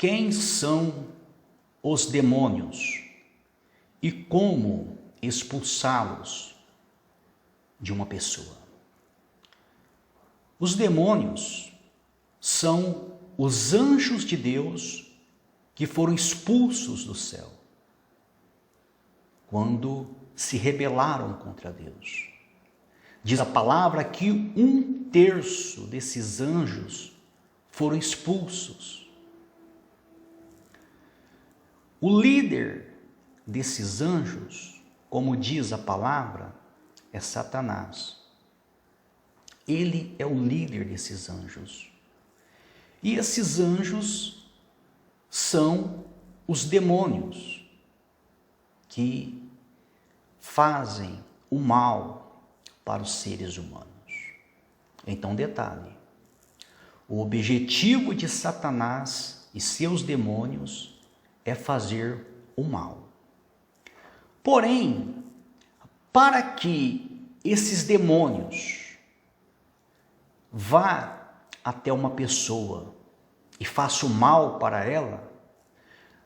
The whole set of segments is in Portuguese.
Quem são os demônios e como expulsá-los de uma pessoa? Os demônios são os anjos de Deus que foram expulsos do céu quando se rebelaram contra Deus. Diz a palavra que 1/3 desses anjos foram expulsos. O líder desses anjos, como diz a palavra, é Satanás. Ele é o líder desses anjos. E esses anjos são os demônios que fazem o mal para os seres humanos. Então, detalhe: o objetivo de Satanás e seus demônios é fazer o mal. Porém, para que esses demônios vá até uma pessoa e faça o mal para ela,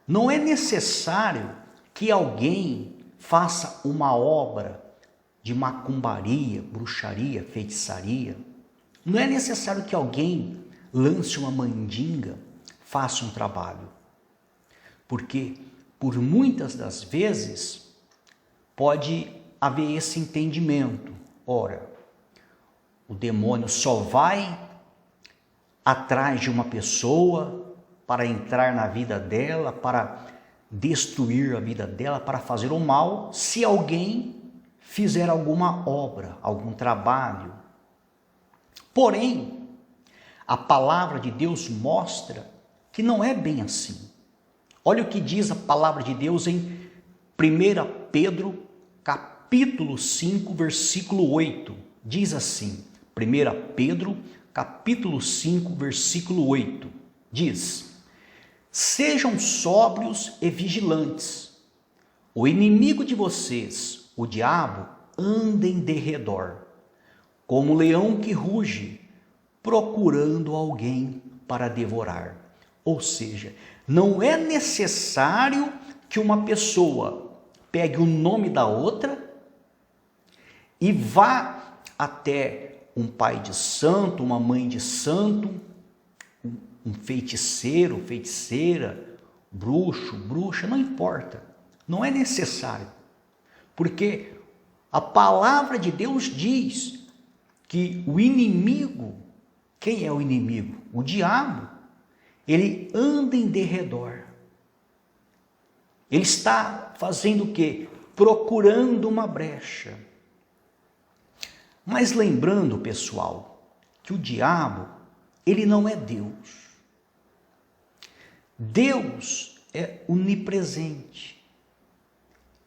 não é necessário que alguém faça uma obra de macumbaria, bruxaria, feitiçaria. Não é necessário que alguém lance uma mandinga, faça um trabalho. Porque, por muitas das vezes, pode haver esse entendimento. Ora, o demônio só vai atrás de uma pessoa para entrar na vida dela, para destruir a vida dela, para fazer o mal, se alguém fizer alguma obra, algum trabalho. Porém, a palavra de Deus mostra que não é bem assim. Olha o que diz a palavra de Deus em 1 Pedro, capítulo 5, versículo 8. Diz assim, 1 Pedro, capítulo 5, versículo 8. Diz: sejam sóbrios e vigilantes. O inimigo de vocês, o diabo, anda em derredor, como um leão que ruge, procurando alguém para devorar. Ou seja, não é necessário que uma pessoa pegue o nome da outra e vá até um pai de santo, uma mãe de santo, um feiticeiro, feiticeira, bruxo, bruxa, não importa. Não é necessário. Porque a palavra de Deus diz que o inimigo, quem é o inimigo? O diabo. Ele anda em derredor. Ele está fazendo o quê? Procurando uma brecha. Mas lembrando, pessoal, que o diabo, ele não é Deus. Deus é onipresente.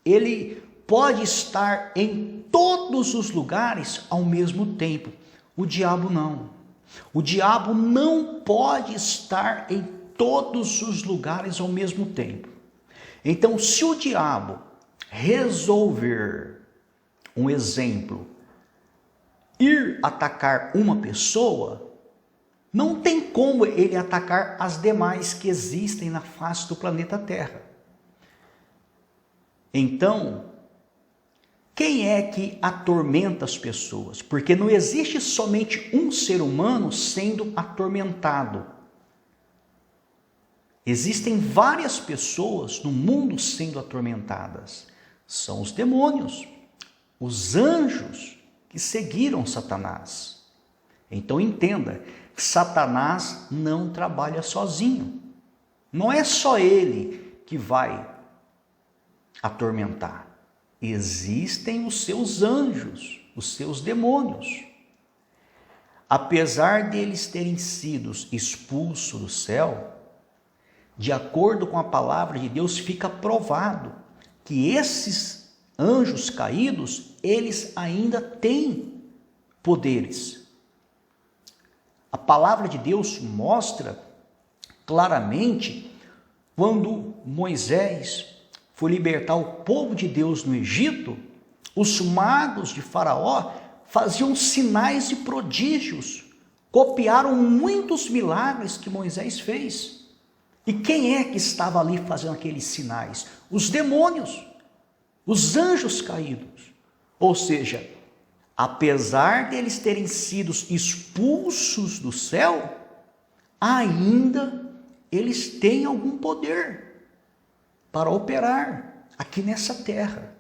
Ele pode estar em todos os lugares ao mesmo tempo. O diabo não. O diabo não pode estar em todos os lugares ao mesmo tempo. Então, se o diabo resolver, um exemplo, ir atacar uma pessoa, não tem como ele atacar as demais que existem na face do planeta Terra. Então, quem é que atormenta as pessoas? Porque não existe somente um ser humano sendo atormentado. Existem várias pessoas no mundo sendo atormentadas. São os demônios, os anjos que seguiram Satanás. Então entenda, Satanás não trabalha sozinho. Não é só ele que vai atormentar. Existem os seus anjos, os seus demônios. Apesar deles terem sido expulsos do céu, de acordo com a palavra de Deus, fica provado que esses anjos caídos, eles ainda têm poderes. A palavra de Deus mostra claramente quando Moisés foi libertar o povo de Deus no Egito, os magos de Faraó faziam sinais e prodígios, copiaram muitos milagres que Moisés fez. E quem é que estava ali fazendo aqueles sinais? Os demônios, os anjos caídos. Ou seja, apesar deles terem sido expulsos do céu, ainda eles têm algum poder para operar aqui nessa terra.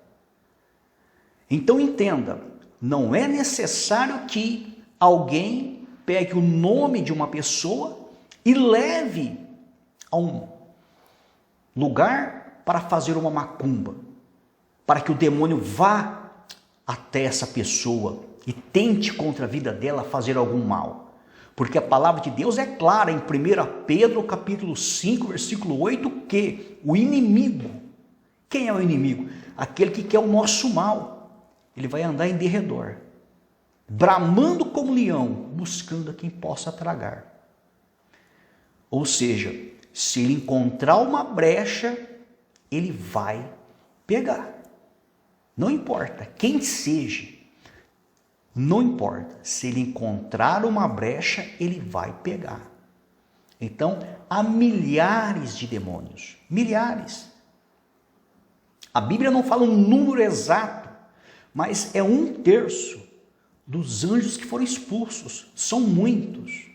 Então entenda, não é necessário que alguém pegue o nome de uma pessoa e leve a um lugar para fazer uma macumba, para que o demônio vá até essa pessoa e tente contra a vida dela fazer algum mal. Porque a palavra de Deus é clara em 1 Pedro capítulo 5, versículo 8, que o inimigo, quem é o inimigo? Aquele que quer o nosso mal. Ele vai andar em derredor, bramando como leão, buscando a quem possa tragar. Ou seja, se ele encontrar uma brecha, ele vai pegar. Não importa quem seja, não importa. Se ele encontrar uma brecha, ele vai pegar. Então, há milhares de demônios, milhares. A Bíblia não fala um número exato, mas é 1/3 dos anjos que foram expulsos. São muitos.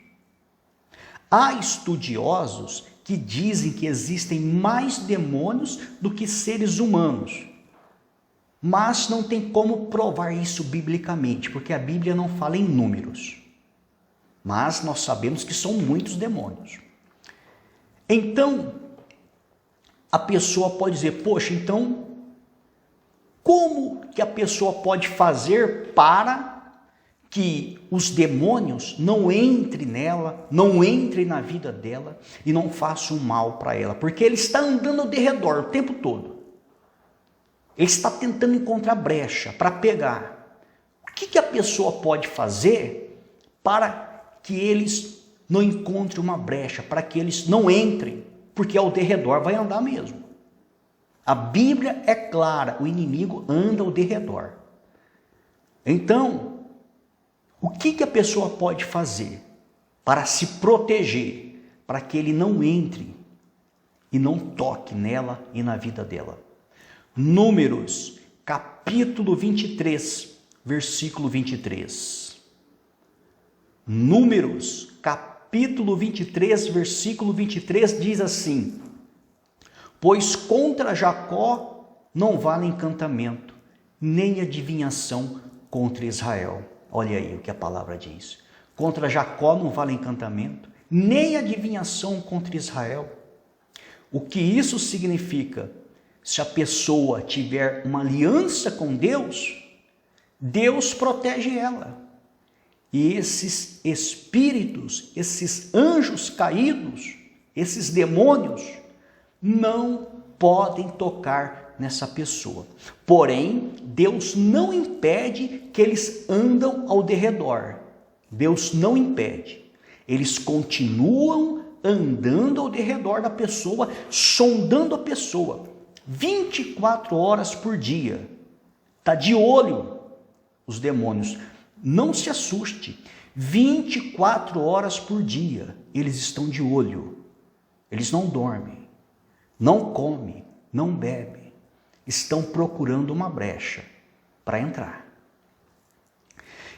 Há estudiosos que dizem que existem mais demônios do que seres humanos. Mas não tem como provar isso biblicamente, porque a Bíblia não fala em números. Mas nós sabemos que são muitos demônios. Então, a pessoa pode dizer, poxa, então, como que a pessoa pode fazer para que os demônios não entrem nela, não entrem na vida dela e não façam mal para ela? Porque ele está andando ao derredor o tempo todo. Ele está tentando encontrar brecha para pegar. O que a pessoa pode fazer para que eles não encontrem uma brecha, para que eles não entrem? Porque ao derredor vai andar mesmo. A Bíblia é clara, o inimigo anda ao derredor. Então, o que a pessoa pode fazer para se proteger, para que ele não entre e não toque nela e na vida dela? Números, capítulo 23, versículo 23. Números, capítulo 23, versículo 23 diz assim: pois contra Jacó não vale encantamento, nem adivinhação contra Israel. Olha aí o que a palavra diz. Contra Jacó não vale encantamento, nem adivinhação contra Israel. O que isso significa? Se a pessoa tiver uma aliança com Deus, Deus protege ela. E esses espíritos, esses anjos caídos, esses demônios, não podem tocar nessa pessoa. Porém, Deus não impede que eles andam ao derredor. Deus não impede. Eles continuam andando ao derredor da pessoa, sondando a pessoa. 24 horas por dia. Está de olho os demônios. Não se assuste. 24 horas por dia eles estão de olho. Eles não dormem, não comem, não bebem. Estão procurando uma brecha para entrar.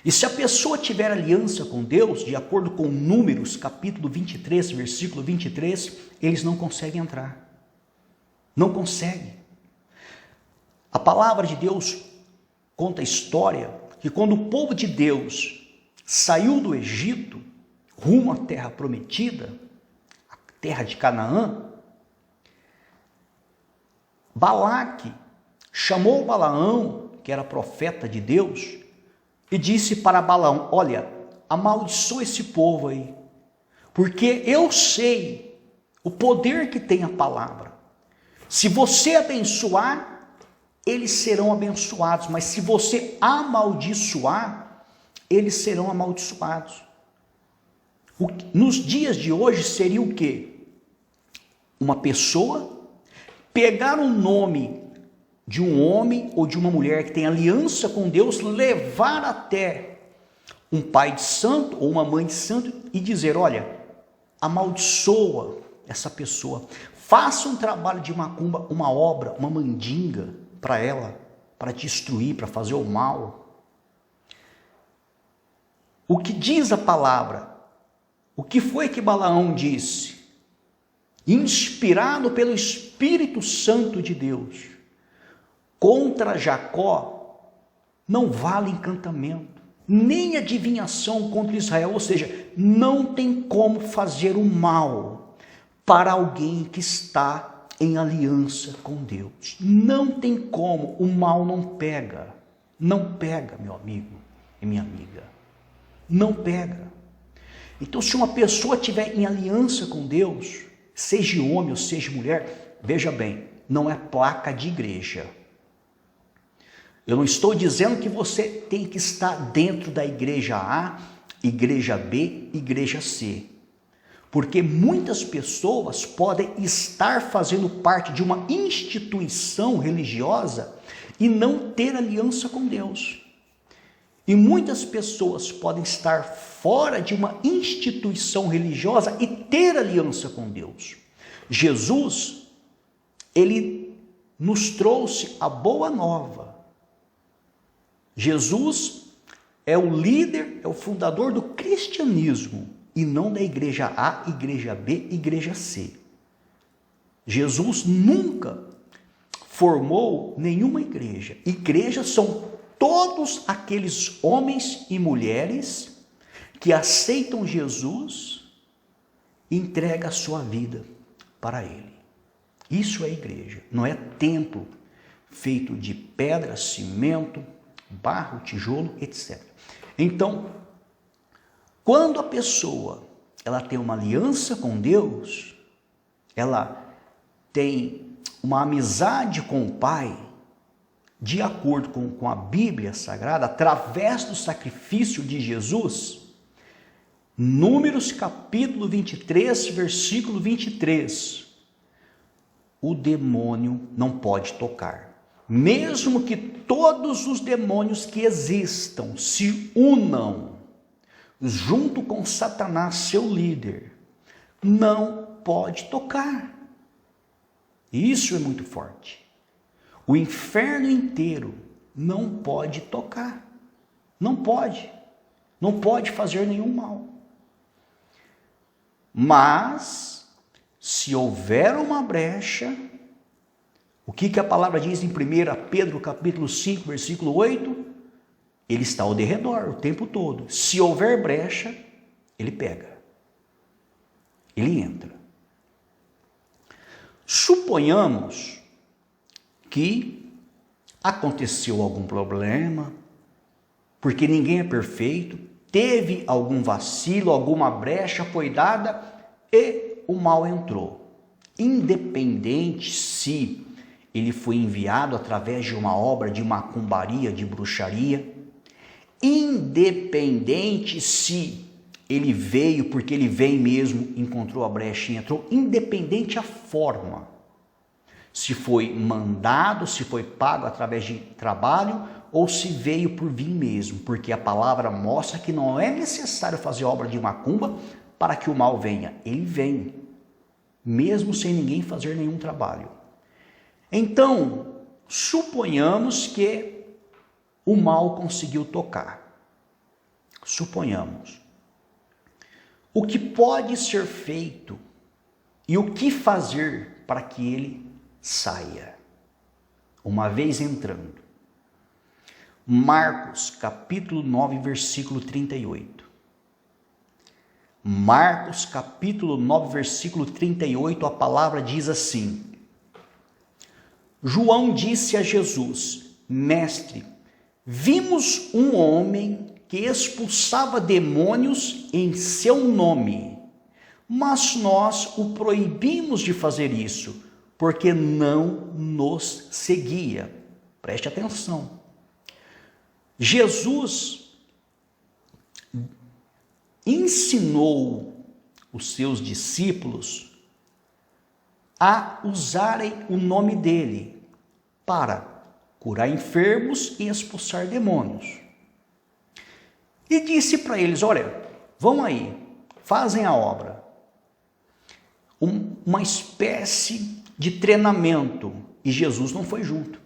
E se a pessoa tiver aliança com Deus, de acordo com Números, capítulo 23, versículo 23, eles não conseguem entrar. Não consegue. A palavra de Deus conta a história que quando o povo de Deus saiu do Egito, rumo à terra prometida, a terra de Canaã, Balaque chamou Balaão, que era profeta de Deus, e disse para Balaão: olha, amaldiçoa esse povo aí, porque eu sei o poder que tem a palavra. Se você abençoar, eles serão abençoados, mas se você amaldiçoar, eles serão amaldiçoados. Nos dias de hoje seria o quê? Uma pessoa pegar o nome de um homem ou de uma mulher que tem aliança com Deus, levar até um pai de santo ou uma mãe de santo e dizer: olha, amaldiçoa essa pessoa. Faça um trabalho de macumba, uma obra, uma mandinga para ela, para destruir, para fazer o mal. O que diz a palavra? O que foi que Balaão disse? Inspirado pelo Espírito Santo de Deus, contra Jacó não vale encantamento, nem adivinhação contra Israel, ou seja, não tem como fazer o mal para alguém que está em aliança com Deus. Não tem como, o mal não pega, meu amigo e minha amiga, não pega. Então, se uma pessoa estiver em aliança com Deus, seja homem ou seja mulher, veja bem, não é placa de igreja. Eu não estou dizendo que você tem que estar dentro da igreja A, igreja B, igreja C. Porque muitas pessoas podem estar fazendo parte de uma instituição religiosa e não ter aliança com Deus. E muitas pessoas podem estar fora de uma instituição religiosa e ter aliança com Deus. Jesus, ele nos trouxe a boa nova. Jesus é o líder, é o fundador do cristianismo e não da igreja A, igreja B, igreja C. Jesus nunca formou nenhuma igreja. Igrejas são todos aqueles homens e mulheres que aceitam Jesus e entregam a sua vida para Ele. Isso é igreja, não é templo feito de pedra, cimento, barro, tijolo, etc. Então, quando a pessoa ela tem uma aliança com Deus, ela tem uma amizade com o Pai, de acordo com a Bíblia Sagrada, através do sacrifício de Jesus, Números capítulo 23, versículo 23, o demônio não pode tocar. Mesmo que todos os demônios que existam se unam junto com Satanás, seu líder, não pode tocar. Isso é muito forte. O inferno inteiro não pode tocar. Não pode. Não pode fazer nenhum mal. Mas, se houver uma brecha, o que a palavra diz em 1 Pedro capítulo 5, versículo 8? Ele está ao derredor o tempo todo. Se houver brecha, ele pega. Ele entra. Suponhamos que aconteceu algum problema, porque ninguém é perfeito, teve algum vacilo, alguma brecha foi dada e o mal entrou. Independente se ele foi enviado através de uma obra de macumbaria, de bruxaria, independente se ele veio porque ele veio mesmo, encontrou a brecha e entrou, independente a forma, se foi mandado, se foi pago através de trabalho ou se veio por vir mesmo, porque a palavra mostra que não é necessário fazer obra de macumba para que o mal venha. Ele vem, mesmo sem ninguém fazer nenhum trabalho. Então, suponhamos que o mal conseguiu tocar. Suponhamos. O que pode ser feito e o que fazer para que ele saia, uma vez entrando? Marcos capítulo 9, versículo 38. Marcos capítulo 9, versículo 38, a palavra diz assim: João disse a Jesus: Mestre, vimos um homem que expulsava demônios em seu nome, mas nós o proibimos de fazer isso, porque não nos seguia. Preste atenção. Jesus ensinou os seus discípulos a usarem o nome dele para curar enfermos e expulsar demônios. E disse para eles: olha, vão aí, fazem a obra. uma espécie de treinamento e Jesus não foi junto.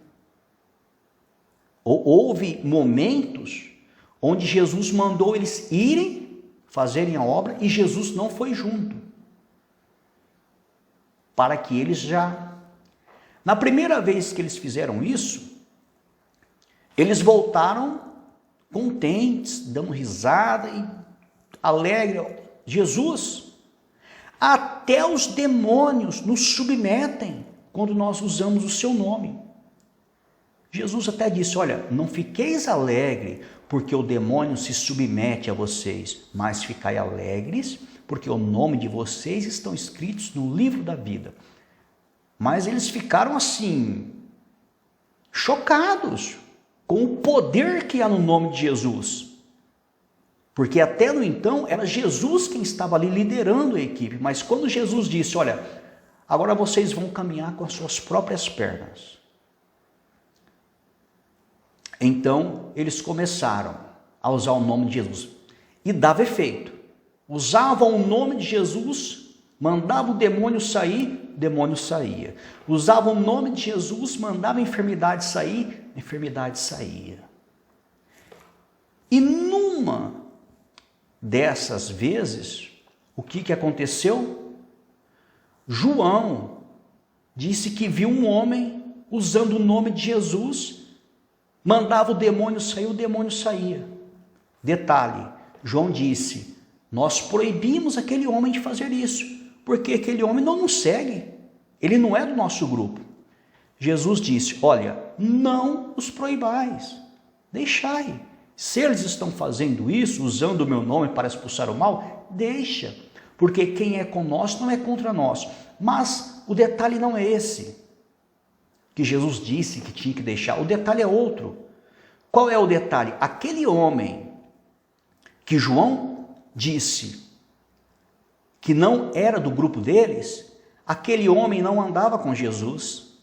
Houve momentos onde Jesus mandou eles irem fazerem a obra e Jesus não foi junto, para que eles já... Na primeira vez que eles fizeram isso, eles voltaram contentes, dando risada e alegre. Jesus, até os demônios nos submetem quando nós usamos o seu nome. Jesus até disse, olha, não fiqueis alegre porque o demônio se submete a vocês, mas ficai alegres porque o nome de vocês estão escritos no livro da vida. Mas eles ficaram assim, chocados com o poder que há no nome de Jesus. Porque até no então era Jesus quem estava ali liderando a equipe, mas quando Jesus disse, olha, agora vocês vão caminhar com as suas próprias pernas. Então, eles começaram a usar o nome de Jesus. E dava efeito. Usavam o nome de Jesus, mandavam o demônio saía. Usavam o nome de Jesus, mandavam a enfermidade sair, a enfermidade saía. E numa dessas vezes, o que aconteceu? João disse que viu um homem usando o nome de Jesus, mandava o demônio saía. Detalhe, João disse, nós proibimos aquele homem de fazer isso, porque aquele homem não nos segue, ele não é do nosso grupo. Jesus disse, olha, não os proibais, deixai. Se eles estão fazendo isso, usando o meu nome para expulsar o mal, deixa, porque quem é conosco não é contra nós. Mas o detalhe não é esse, que Jesus disse que tinha que deixar, o detalhe é outro. Qual é o detalhe? Aquele homem que João disse que não era do grupo deles, aquele homem não andava com Jesus,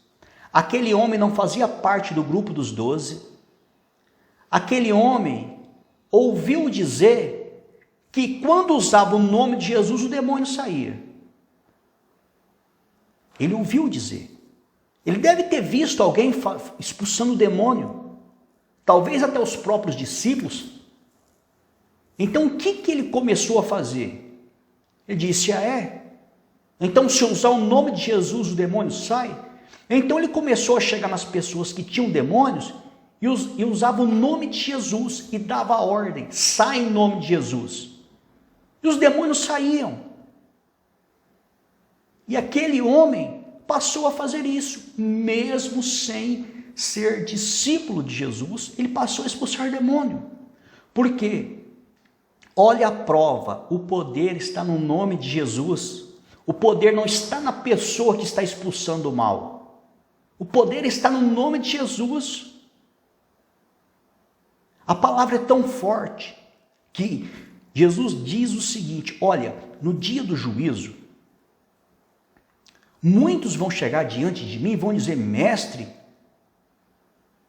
aquele homem não fazia parte do grupo dos 12, aquele homem ouviu dizer que quando usava o nome de Jesus o demônio saía. Ele ouviu dizer. Ele deve ter visto alguém expulsando o demônio, talvez até os próprios discípulos. Então o que ele começou a fazer? Ele disse, então se eu usar o nome de Jesus o demônio sai? Então ele começou a chegar nas pessoas que tinham demônios e usava o nome de Jesus e dava a ordem, sai em nome de Jesus. E os demônios saíam. E aquele homem passou a fazer isso, mesmo sem ser discípulo de Jesus, ele passou a expulsar demônio. Por quê? Olha a prova, o poder está no nome de Jesus. O poder não está na pessoa que está expulsando o mal. O poder está no nome de Jesus. A palavra é tão forte que Jesus diz o seguinte, olha, no dia do juízo, muitos vão chegar diante de mim e vão dizer, mestre,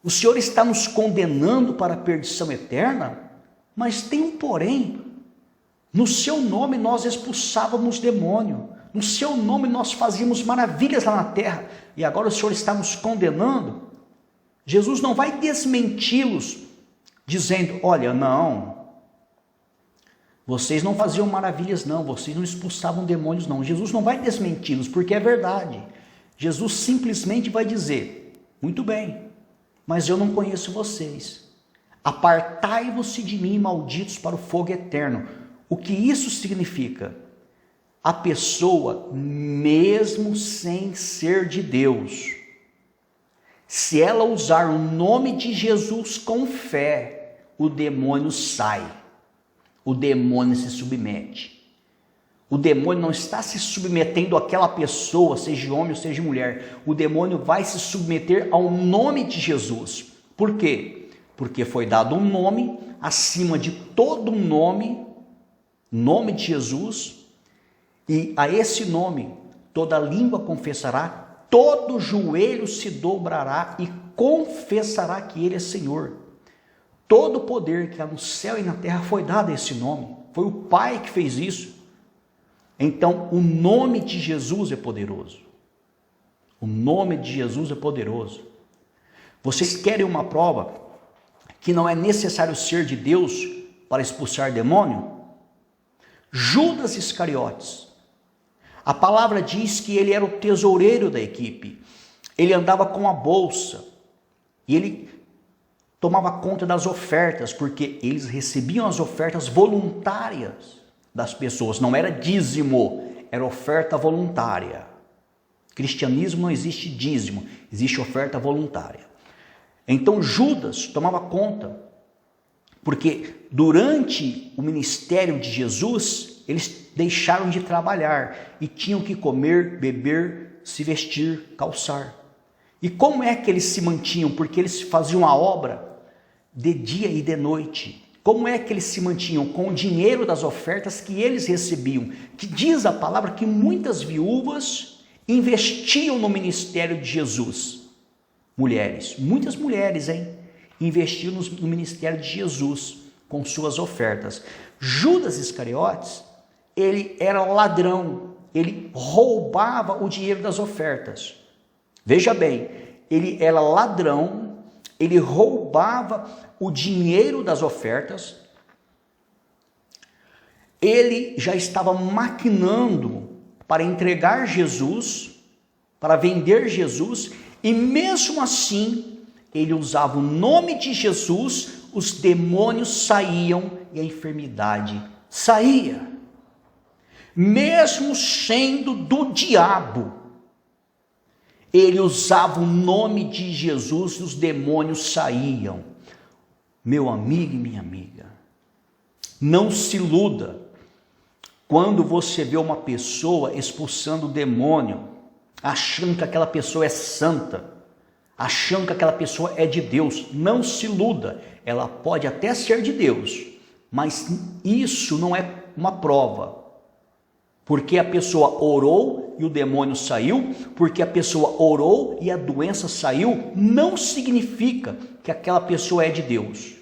o Senhor está nos condenando para a perdição eterna? Mas tem um porém, no seu nome nós expulsávamos demônio, no seu nome nós fazíamos maravilhas lá na terra, e agora o Senhor está nos condenando? Jesus não vai desmenti-los, dizendo, olha, não, vocês não faziam maravilhas não, vocês não expulsavam demônios não. Jesus não vai desmenti-los, porque é verdade. Jesus simplesmente vai dizer, muito bem, mas eu não conheço vocês. Apartai-vos de mim, malditos, para o fogo eterno. O que isso significa? A pessoa, mesmo sem ser de Deus, se ela usar o nome de Jesus com fé, o demônio sai. O demônio se submete. O demônio não está se submetendo àquela pessoa, seja homem ou seja mulher. O demônio vai se submeter ao nome de Jesus. Por quê? Porque foi dado um nome acima de todo nome, nome de Jesus, e a esse nome toda língua confessará, todo joelho se dobrará e confessará que Ele é Senhor. Todo o poder que há no céu e na terra foi dado a esse nome. Foi o Pai que fez isso. Então, o nome de Jesus é poderoso. O nome de Jesus é poderoso. Vocês querem uma prova que não é necessário ser de Deus para expulsar demônio? Judas Iscariotes. A palavra diz que ele era o tesoureiro da equipe. Ele andava com a bolsa. E ele tomava conta das ofertas, porque eles recebiam as ofertas voluntárias das pessoas. Não era dízimo, era oferta voluntária. Cristianismo não existe dízimo, existe oferta voluntária. Então Judas tomava conta, porque durante o ministério de Jesus, eles deixaram de trabalhar e tinham que comer, beber, se vestir, calçar. E como é que eles se mantinham? Porque eles faziam a obra de dia e de noite. Como é que eles se mantinham? Com o dinheiro das ofertas que eles recebiam. Que diz a palavra que muitas viúvas investiam no ministério de Jesus. Mulheres, muitas mulheres, investiam no ministério de Jesus com suas ofertas. Judas Iscariotes, ele era ladrão, ele roubava o dinheiro das ofertas. Veja bem, ele era ladrão, ele roubava o dinheiro das ofertas, ele já estava maquinando para entregar Jesus, para vender Jesus, e mesmo assim, ele usava o nome de Jesus, os demônios saíam e a enfermidade saía. Mesmo sendo do diabo, ele usava o nome de Jesus e os demônios saíam. Meu amigo e minha amiga, não se iluda quando você vê uma pessoa expulsando o demônio, achando que aquela pessoa é santa, achando que aquela pessoa é de Deus. Não se iluda, ela pode até ser de Deus, mas isso não é uma prova. Porque a pessoa orou e o demônio saiu, porque a pessoa orou e a doença saiu, não significa que aquela pessoa é de Deus.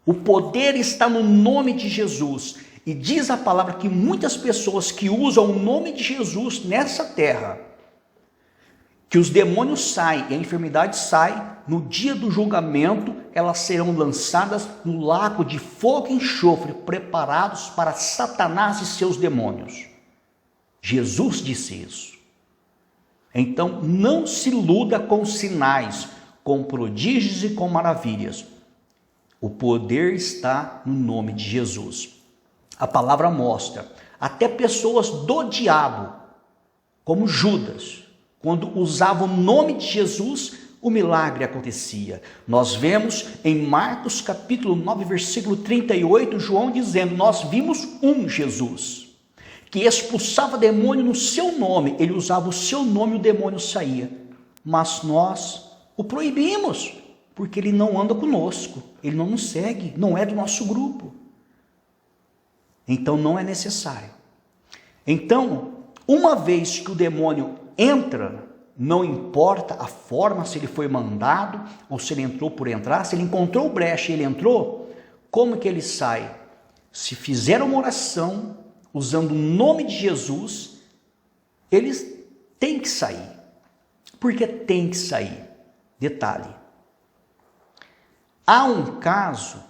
O poder está no nome de Jesus. E diz a palavra que muitas pessoas que usam o nome de Jesus nessa terra, que os demônios saem e a enfermidade sai, no dia do julgamento, elas serão lançadas no lago de fogo e enxofre, preparados para Satanás e seus demônios. Jesus disse isso. Então, não se iluda com sinais, com prodígios e com maravilhas. O poder está no nome de Jesus. A palavra mostra, até pessoas do diabo, como Judas, quando usava o nome de Jesus, o milagre acontecia. Nós vemos em Marcos capítulo 9, versículo 38, João dizendo, nós vimos um Jesus que expulsava demônio no seu nome, ele usava o seu nome e o demônio saía. Mas nós o proibimos, porque ele não anda conosco, ele não nos segue, não é do nosso grupo. Então não é necessário. Então, uma vez que o demônio entra, não importa a forma, se ele foi mandado ou se ele entrou por entrar, se ele encontrou brecha e ele entrou, como que ele sai? Se fizer uma oração usando o nome de Jesus, eles têm que sair. Porque tem que sair. Detalhe. Há um caso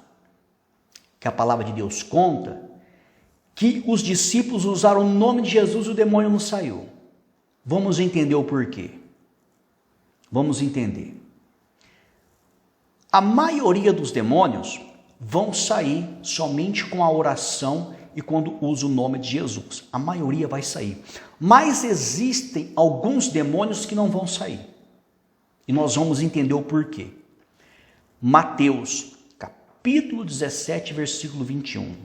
que a palavra de Deus conta que os discípulos usaram o nome de Jesus e o demônio não saiu. Vamos entender o porquê. Vamos entender. A maioria dos demônios vão sair somente com a oração e quando usa o nome de Jesus. A maioria vai sair. Mas existem alguns demônios que não vão sair. E nós vamos entender o porquê. Mateus, capítulo 17, versículo 21.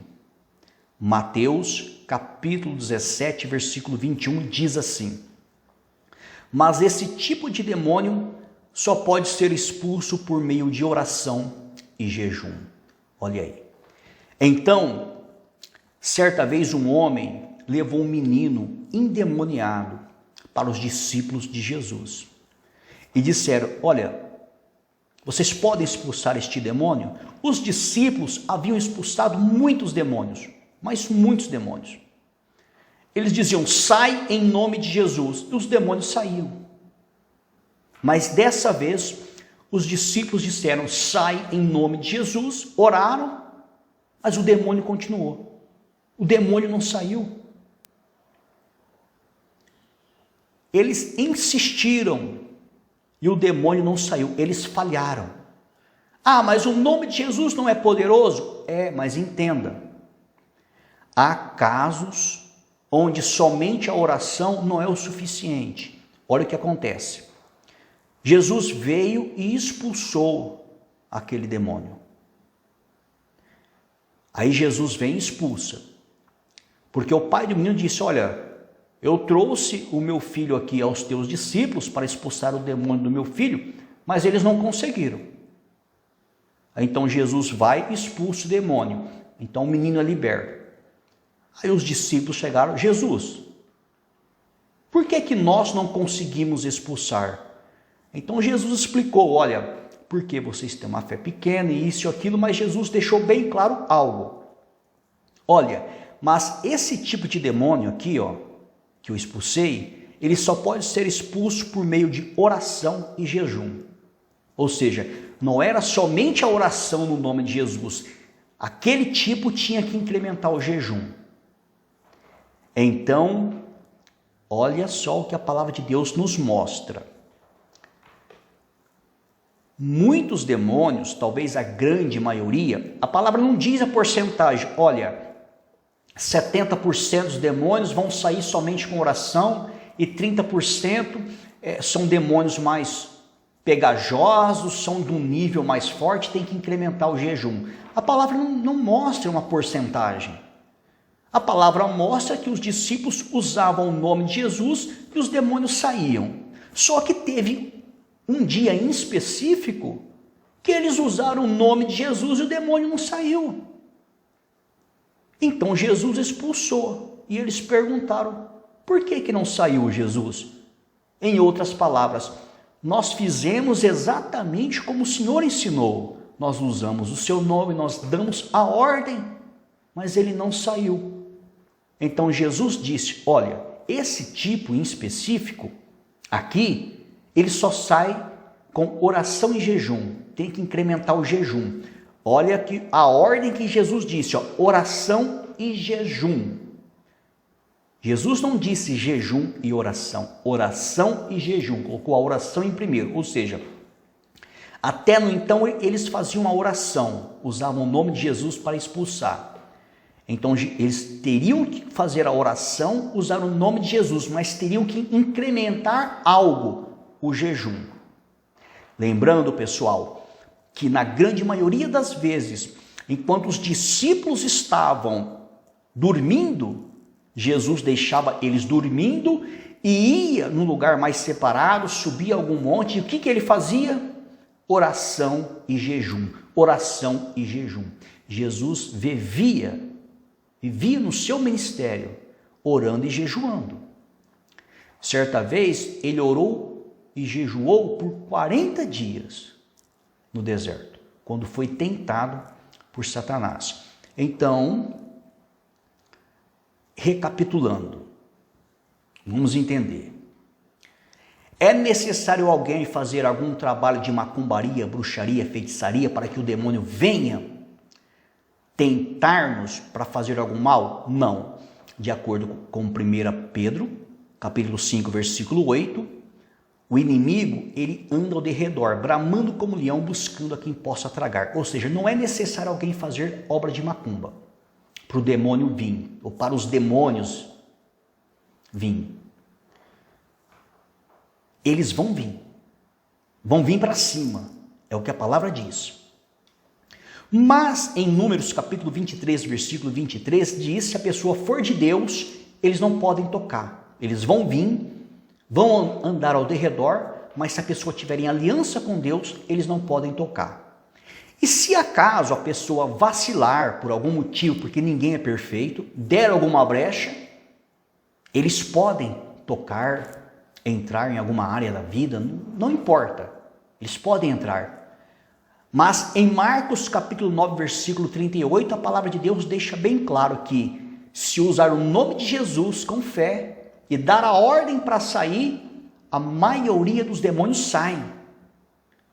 Mateus, capítulo 17, versículo 21, diz assim: mas esse tipo de demônio só pode ser expulso por meio de oração e jejum. Olha aí. Então, certa vez um homem levou um menino endemoniado para os discípulos de Jesus. E disseram, olha, vocês podem expulsar este demônio? Os discípulos haviam expulsado muitos demônios, mas muitos demônios. Eles diziam, sai em nome de Jesus. E os demônios saíam. Mas dessa vez, os discípulos disseram, sai em nome de Jesus. Oraram, mas o demônio continuou. O demônio não saiu. Eles insistiram e o demônio não saiu. Eles falharam. Ah, mas o nome de Jesus não é poderoso? É, mas entenda. Há casos onde somente a oração não é o suficiente. Olha o que acontece. Jesus veio e expulsou aquele demônio. Aí Jesus vem e expulsa. Porque o pai do menino disse, olha, eu trouxe o meu filho aqui aos teus discípulos para expulsar o demônio do meu filho, mas eles não conseguiram. Então Jesus vai e expulsa o demônio. Então o menino é liberto. Aí os discípulos chegaram, Jesus, por que nós não conseguimos expulsar? Então Jesus explicou, olha, porque vocês têm uma fé pequena e isso e aquilo, mas Jesus deixou bem claro algo. Olha, mas esse tipo de demônio aqui, ó, que eu expulsei, ele só pode ser expulso por meio de oração e jejum. Ou seja, não era somente a oração no nome de Jesus. Aquele tipo tinha que incrementar o jejum. Então, olha só o que a palavra de Deus nos mostra. Muitos demônios, talvez a grande maioria, a palavra não diz a porcentagem. Olha, 70% dos demônios vão sair somente com oração e 30% são demônios mais pegajosos, são de um nível mais forte, tem que incrementar o jejum. A palavra não mostra uma porcentagem. A palavra mostra que os discípulos usavam o nome de Jesus e os demônios saíam. Só que teve um dia em específico que eles usaram o nome de Jesus e o demônio não saiu. Então Jesus expulsou e eles perguntaram, por que não saiu Jesus? Em outras palavras, nós fizemos exatamente como o Senhor ensinou. Nós usamos o seu nome, nós damos a ordem, mas ele não saiu. Então Jesus disse, olha, esse tipo em específico, aqui, ele só sai com oração e jejum, tem que incrementar o jejum. Olha que a ordem que Jesus disse, ó, oração e jejum. Jesus não disse jejum e oração e jejum, colocou a oração em primeiro, ou seja, até no então eles faziam a oração, usavam o nome de Jesus para expulsar. Então eles teriam que fazer a oração, usar o nome de Jesus, mas teriam que incrementar algo, o jejum. Lembrando, pessoal, que na grande maioria das vezes, enquanto os discípulos estavam dormindo, Jesus deixava eles dormindo e ia num lugar mais separado, subia algum monte, e o que ele fazia? Oração e jejum, oração e jejum. Jesus vivia no seu ministério, orando e jejuando. Certa vez, ele orou e jejuou por 40 dias no deserto, quando foi tentado por Satanás. Então, recapitulando, vamos entender. É necessário alguém fazer algum trabalho de macumbaria, bruxaria, feitiçaria para que o demônio venha tentar-nos para fazer algum mal? Não. De acordo com 1 Pedro, capítulo 5, versículo 8, o inimigo, ele anda ao derredor, bramando como leão, buscando a quem possa tragar. Ou seja, não é necessário alguém fazer obra de macumba para o demônio vir, ou para os demônios vir. Eles vão vir para cima, é o que a palavra diz. Mas em Números capítulo 23, versículo 23, diz, se a pessoa for de Deus, eles não podem tocar. Eles vão vir, vão andar ao derredor, mas se a pessoa tiver em aliança com Deus, eles não podem tocar. E se acaso a pessoa vacilar por algum motivo, porque ninguém é perfeito, der alguma brecha, eles podem tocar, entrar em alguma área da vida, não importa, eles podem entrar. Mas em Marcos capítulo 9, versículo 38, a palavra de Deus deixa bem claro que se usar o nome de Jesus com fé e dar a ordem para sair, a maioria dos demônios saem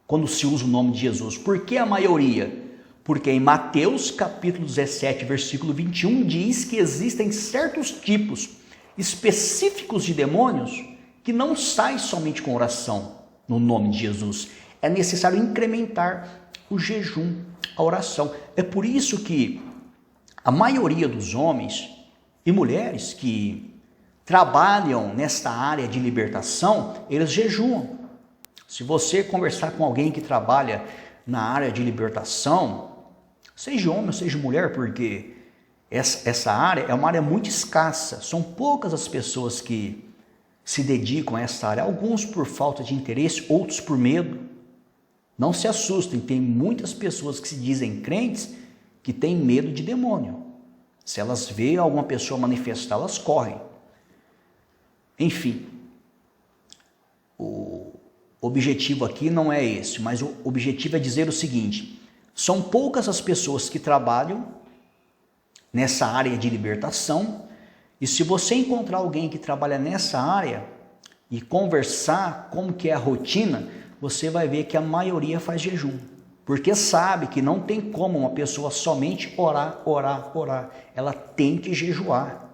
quando se usa o nome de Jesus. Por que a maioria? Porque em Mateus capítulo 17, versículo 21, diz que existem certos tipos específicos de demônios que não saem somente com oração no nome de Jesus. É necessário incrementar o jejum, a oração. É por isso que a maioria dos homens e mulheres que trabalham nesta área de libertação, eles jejuam. Se você conversar com alguém que trabalha na área de libertação, seja homem ou seja mulher, porque essa área é uma área muito escassa, são poucas as pessoas que se dedicam a essa área, alguns por falta de interesse, outros por medo. Não se assustem, tem muitas pessoas que se dizem crentes que têm medo de demônio. Se elas veem alguma pessoa manifestar, elas correm. Enfim, o objetivo aqui não é esse, mas o objetivo é dizer o seguinte: são poucas as pessoas que trabalham nessa área de libertação, e se você encontrar alguém que trabalha nessa área e conversar como que é a rotina, você vai ver que a maioria faz jejum, porque sabe que não tem como uma pessoa somente orar. Ela tem que jejuar.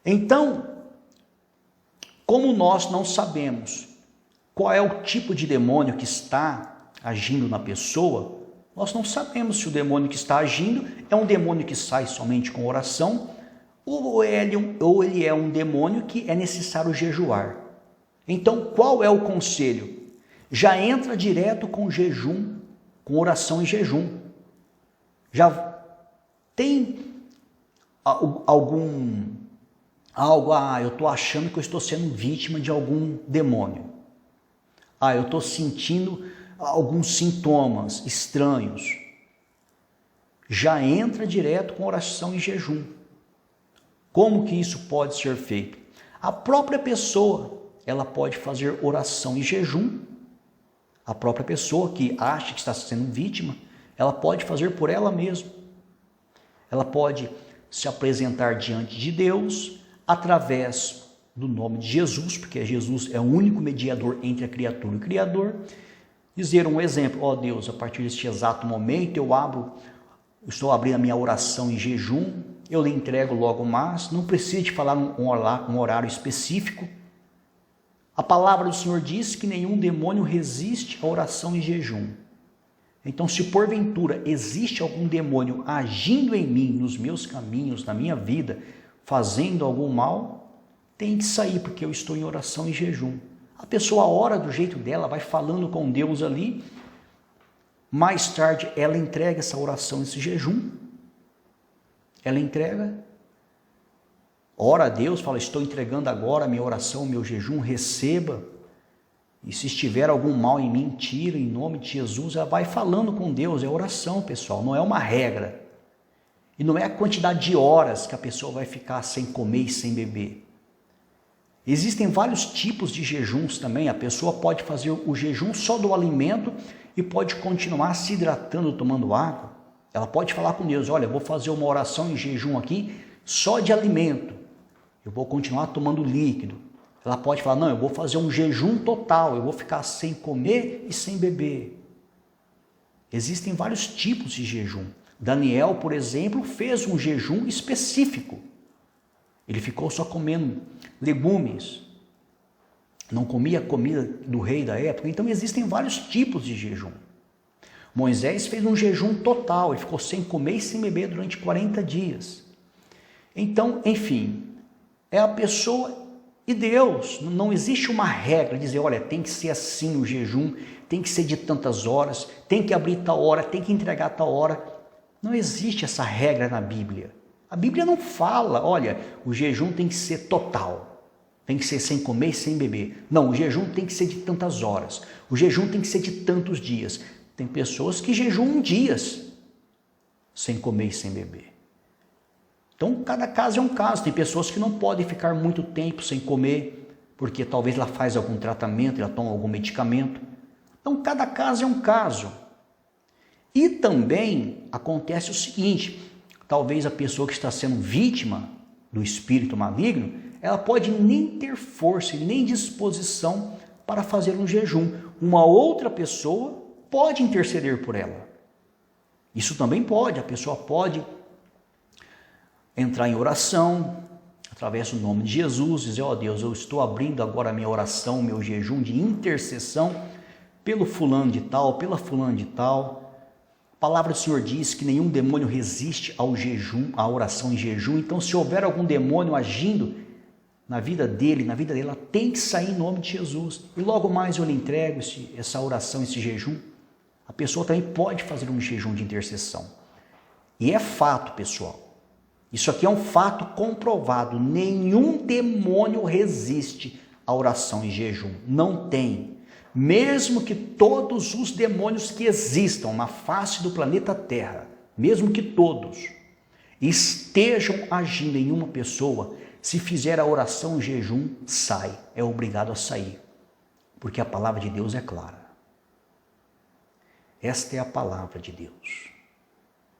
Então, como nós não sabemos qual é o tipo de demônio que está agindo na pessoa, nós não sabemos se o demônio que está agindo é um demônio que sai somente com oração, ou ele é um demônio que é necessário jejuar. Então, qual é o conselho? Já entra direto com jejum, com oração e jejum. Já tem eu estou achando que eu estou sendo vítima de algum demônio. Eu estou sentindo alguns sintomas estranhos. Já entra direto com oração e jejum. Como que isso pode ser feito? A própria pessoa, ela pode fazer oração e jejum. A própria pessoa que acha que está sendo vítima, ela pode fazer por ela mesma. Ela pode se apresentar diante de Deus através do nome de Jesus, porque Jesus é o único mediador entre a criatura e o Criador. Dizer um exemplo: Deus, a partir deste exato momento eu estou abrindo a minha oração em jejum, eu lhe entrego logo mais, não precisa de falar um horário específico. A palavra do Senhor diz que nenhum demônio resiste à oração em jejum. Então, se porventura existe algum demônio agindo em mim, nos meus caminhos, na minha vida, fazendo algum mal, tem que sair, porque eu estou em oração e jejum. A pessoa ora do jeito dela, vai falando com Deus ali, mais tarde ela entrega essa oração, esse jejum, ela entrega, ora a Deus, fala: estou entregando agora a minha oração, o meu jejum, receba, e se estiver algum mal em mim, tira em nome de Jesus. Ela vai falando com Deus, é oração, pessoal, não é uma regra, e não é a quantidade de horas que a pessoa vai ficar sem comer e sem beber. Existem vários tipos de jejuns também. A pessoa pode fazer o jejum só do alimento e pode continuar se hidratando, tomando água. Ela pode falar com Deus: olha, eu vou fazer uma oração em jejum aqui só de alimento, eu vou continuar tomando líquido. Ela pode falar: não, eu vou fazer um jejum total, eu vou ficar sem comer e sem beber. Existem vários tipos de jejum. Daniel, por exemplo, fez um jejum específico. Ele ficou só comendo legumes, não comia a comida do rei da época. Então existem vários tipos de jejum. Moisés fez um jejum total, ele ficou sem comer e sem beber durante 40 dias. Então, enfim, é a pessoa e Deus. Não existe uma regra, dizer: olha, tem que ser assim o jejum, tem que ser de tantas horas, tem que abrir tal hora, tem que entregar tal hora. Não existe essa regra na Bíblia. A Bíblia não fala: olha, o jejum tem que ser total, tem que ser sem comer e sem beber. Não, o jejum tem que ser de tantas horas, o jejum tem que ser de tantos dias. Tem pessoas que jejuam dias sem comer e sem beber. Então, cada caso é um caso. Tem pessoas que não podem ficar muito tempo sem comer, porque talvez ela faz algum tratamento, ela toma algum medicamento. Então, cada caso é um caso. E também acontece o seguinte: talvez a pessoa que está sendo vítima do espírito maligno, ela pode nem ter força e nem disposição para fazer um jejum. Uma outra pessoa pode interceder por ela. Isso também pode, a pessoa pode entrar em oração, através do nome de Jesus, dizer, ó Deus, eu estou abrindo agora a minha oração, meu jejum de intercessão pelo fulano de tal, pela fulana de tal. A palavra do Senhor diz que nenhum demônio resiste ao jejum, à oração em jejum. Então, se houver algum demônio agindo na vida dele, ela tem que sair em nome de Jesus. E logo mais eu lhe entrego essa oração, esse jejum. A pessoa também pode fazer um jejum de intercessão. E é fato, pessoal. Isso aqui é um fato comprovado. Nenhum demônio resiste à oração em jejum. Não tem. Mesmo que todos os demônios que existam na face do planeta Terra, mesmo que todos estejam agindo em uma pessoa, se fizer a oração em jejum, sai. É obrigado a sair. Porque a palavra de Deus é clara. Esta é a palavra de Deus.